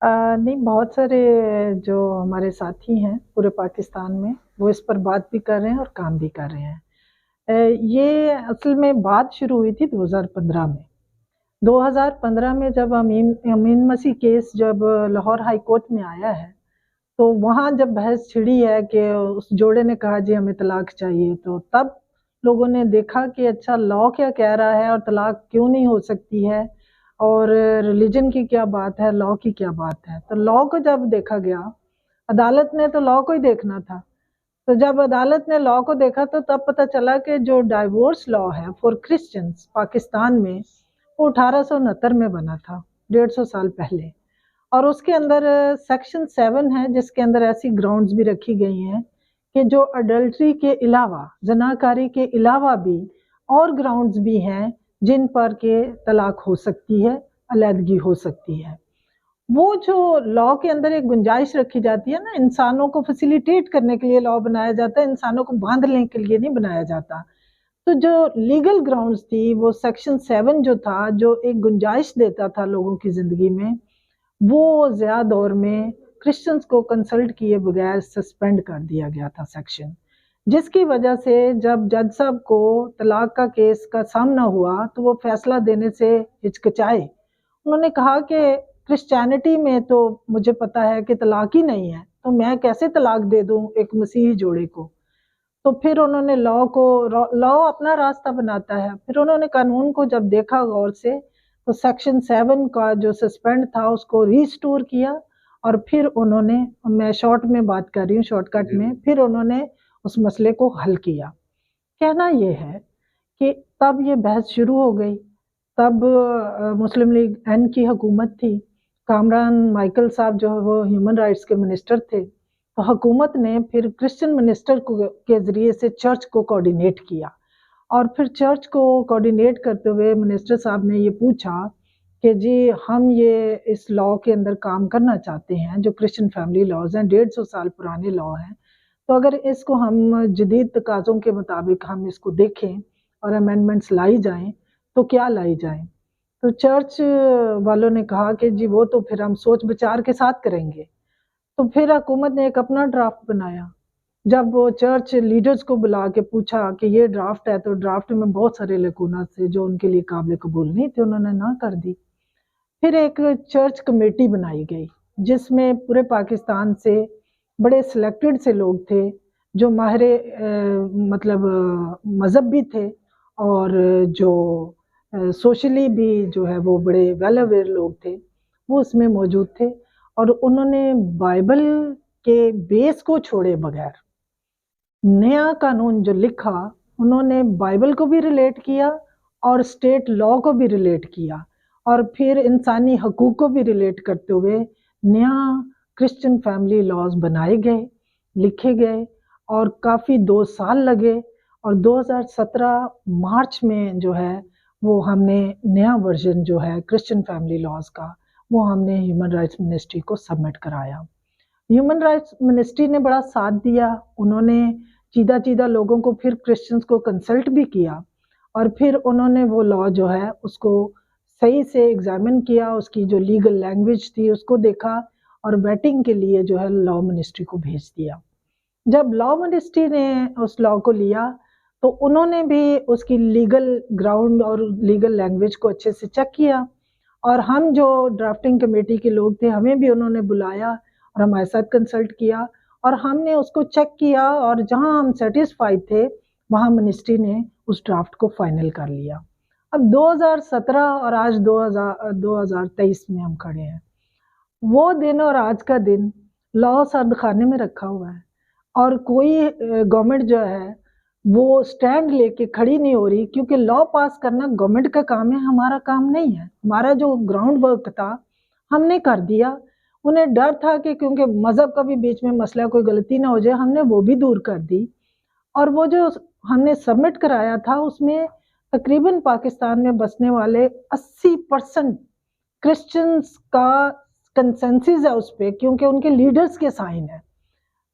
नहीं, बहुत सारे जो हमारे साथी हैं पूरे पाकिस्तान में, वो इस पर बात भी कर रहे हैं और काम भी कर रहे हैं। ये असल में बात शुरू हुई थी 2015 में। 2015 में जब अमीन अमीन मसीह केस जब लाहौर हाई कोर्ट में आया है, तो वहाँ जब बहस छिड़ी है कि उस जोड़े ने कहा जी हमें तलाक चाहिए, तो तब लोगों ने देखा कि अच्छा लॉ क्या कह रहा है और तलाक क्यों नहीं हो सकती है और रिलीजन की क्या बात है, लॉ की क्या बात है। तो लॉ को जब देखा गया, अदालत ने तो लॉ को ही देखना था। तो जब अदालत ने लॉ को देखा तो तब पता चला कि जो डाइवोर्स लॉ है फॉर क्रिश्चियंस पाकिस्तान में, वो 1869 में बना था, 150 साल पहले। और उसके अंदर सेक्शन 7 है, जिसके अंदर ऐसी ग्राउंड्स भी रखी गई हैं कि जो अडल्ट्री के अलावा, जनाकारी के अलावा भी और ग्राउंड्स भी हैं जिन पर के तलाक हो सकती है, अलहदगी हो सकती है। वो जो लॉ के अंदर एक गुंजाइश रखी जाती है ना, इंसानों को फैसिलिटेट करने के लिए लॉ बनाया जाता है, इंसानों को बांधने के लिए नहीं बनाया जाता। तो जो लीगल ग्राउंड्स थी, वो सेक्शन 7 जो था, जो एक गुंजाइश देता था लोगों की जिंदगी में, वो ज़्यादा दौर में क्रिश्चियंस को कंसल्ट किए बगैर सस्पेंड कर दिया गया था सेक्शन, जिसकी वजह से जब जज साहब को तलाक का केस का सामना हुआ तो वो फैसला देने से हिचकिचाए। उन्होंने कहा कि क्रिश्चियनिटी में तो मुझे पता है कि तलाक ही नहीं है, तो मैं कैसे तलाक दे दूं एक मसीही जोड़े को। तो फिर उन्होंने लॉ अपना रास्ता बनाता है। फिर उन्होंने कानून को जब देखा गौर से, तो सेक्शन 7 का जो सस्पेंड था उसको रिस्टोर किया और फिर उन्होंने, मैं शॉर्ट में बात कर रही हूँ, शॉर्टकट में, फिर उन्होंने उस मसले को हल किया। कहना ये है कि तब ये बहस शुरू हो गई। तब मुस्लिम लीग एन की हुकूमत थी, कामरान माइकल साहब जो है वो ह्यूमन राइट्स के मिनिस्टर थे। तो हुकूमत ने फिर क्रिश्चियन मिनिस्टर को के ज़रिए से चर्च को कोऑर्डिनेट किया और फिर चर्च को कोऑर्डिनेट करते हुए मिनिस्टर साहब ने ये पूछा कि जी हम ये इस लॉ के अंदर काम करना चाहते हैं, जो क्रिश्चियन फैमिली लॉज हैं, 150 साल पुराने लॉ हैं, तो अगर इसको हम जदीद तकाज़ों के मुताबिक हम इसको देखें और अमेंडमेंट्स लाई जाएँ, तो क्या लाई जाएँ? तो चर्च वालों ने कहा कि जी वो तो फिर हम सोच विचार के साथ करेंगे। तो फिर हुकूमत ने एक अपना ड्राफ्ट बनाया। जब वो चर्च लीडर्स को बुला के पूछा कि ये ड्राफ्ट है, तो ड्राफ्ट में बहुत सारे लकूनात थे जो उनके लिए काबिल कबूल नहीं थे, उन्होंने ना कर दी। फिर एक चर्च कमेटी बनाई गई, जिसमें पूरे पाकिस्तान से बड़े सिलेक्टेड से लोग थे, जो माहिर मतलब मज़हब भी थे और जो सोशली भी जो है वो बड़े वेल अवेयर लोग थे, वो उसमें मौजूद थे। और उन्होंने बाइबल के बेस को छोड़े बगैर नया कानून जो लिखा, उन्होंने बाइबल को भी रिलेट किया और स्टेट लॉ को भी रिलेट किया और फिर इंसानी हकूक़ को भी रिलेट करते हुए नया क्रिश्चियन फैमिली लॉज बनाए गए, लिखे गए और काफ़ी 2 साल लगे और 2017 मार्च में जो है वो हमने नया वर्ज़न जो है क्रिश्चियन फैमिली लॉज का, वो हमने ह्यूमन राइट्स मिनिस्ट्री को सबमिट कराया। ह्यूमन राइट्स मिनिस्ट्री ने बड़ा साथ दिया, उन्होंने चीदा-चीदा लोगों को, फिर क्रिश्चियंस को कंसल्ट भी किया और फिर उन्होंने वो लॉ जो है उसको सही से एग्ज़ामिन किया, उसकी जो लीगल लैंग्वेज थी उसको देखा और वेटिंग के लिए जो है लॉ मिनिस्ट्री को भेज दिया। जब लॉ मिनिस्ट्री ने उस लॉ को लिया, तो उन्होंने भी उसकी लीगल ग्राउंड और लीगल लैंग्वेज को अच्छे से चेक किया और हम जो ड्राफ्टिंग कमेटी के लोग थे, हमें भी उन्होंने बुलाया और हमारे साथ कंसल्ट किया और हमने उसको चेक किया और जहाँ हम सैटिस्फाइड थे, वहाँ मिनिस्ट्री ने उस ड्राफ्ट को फाइनल कर लिया। अब 2017 और आज 2023 में हम खड़े हैं। वो दिन और आज का दिन लॉ सर्द खाने में रखा हुआ है और कोई गवर्नमेंट जो है वो स्टैंड लेके खड़ी नहीं हो रही, क्योंकि लॉ पास करना गवर्नमेंट का काम है, हमारा काम नहीं है। हमारा जो ग्राउंड वर्क था हमने कर दिया। उन्हें डर था कि क्योंकि मज़हब का भी बीच में मसला, कोई गलती ना हो जाए, हमने वो भी दूर कर दी और वो जो हमने सबमिट कराया था उसमें तकरीबन पाकिस्तान में बसने वाले 80% क्रिश्चियंस का कंसेंसस है उस पे, क्योंकि उनके लीडर्स के साइन है।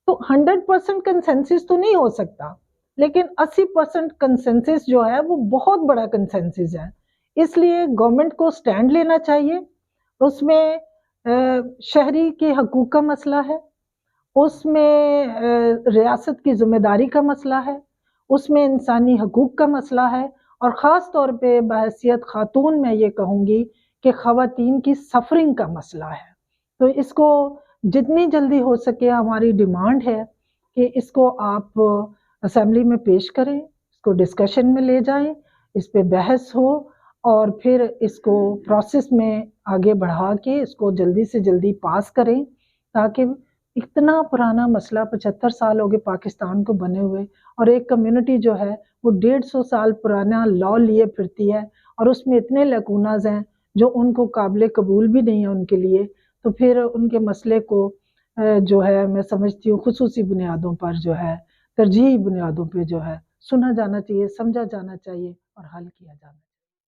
तो 100% कंसेंसस तो नहीं हो सकता, लेकिन 80% कंसेंसस जो है वो बहुत बड़ा कंसेंसस है। इसलिए गवर्नमेंट को स्टैंड लेना चाहिए, उसमें شہری کے حقوق کا مسئلہ ہے، اس میں ریاست کی ذمہ داری کا مسئلہ ہے، اس میں انسانی حقوق کا مسئلہ ہے، اور خاص طور پہ بحیثیت خاتون میں یہ کہوں گی کہ خواتین کی سفرنگ کا مسئلہ ہے۔ تو اس کو جتنی جلدی ہو سکے ہماری ڈیمانڈ ہے کہ اس کو آپ اسمبلی میں پیش کریں، اس کو ڈسکشن میں لے جائیں، اس پہ بحث ہو، اور پھر اس کو پروسیس میں آگے بڑھا کے اس کو جلدی سے جلدی پاس کریں، تاکہ اتنا پرانا مسئلہ 75 سال ہو گئے پاکستان کو بنے ہوئے، اور ایک کمیونٹی جو ہے وہ 150 سال پرانا لاء لیے پھرتی ہے، اور اس میں اتنے لیکوناز ہیں جو ان کو قابل قبول بھی نہیں ہے ان کے لیے، تو پھر ان کے مسئلے کو جو ہے میں سمجھتی ہوں خصوصی بنیادوں پر جو ہے، ترجیحی بنیادوں پہ جو ہے سنا جانا چاہیے، سمجھا جانا چاہیے اور حل کیا جانا چاہیے۔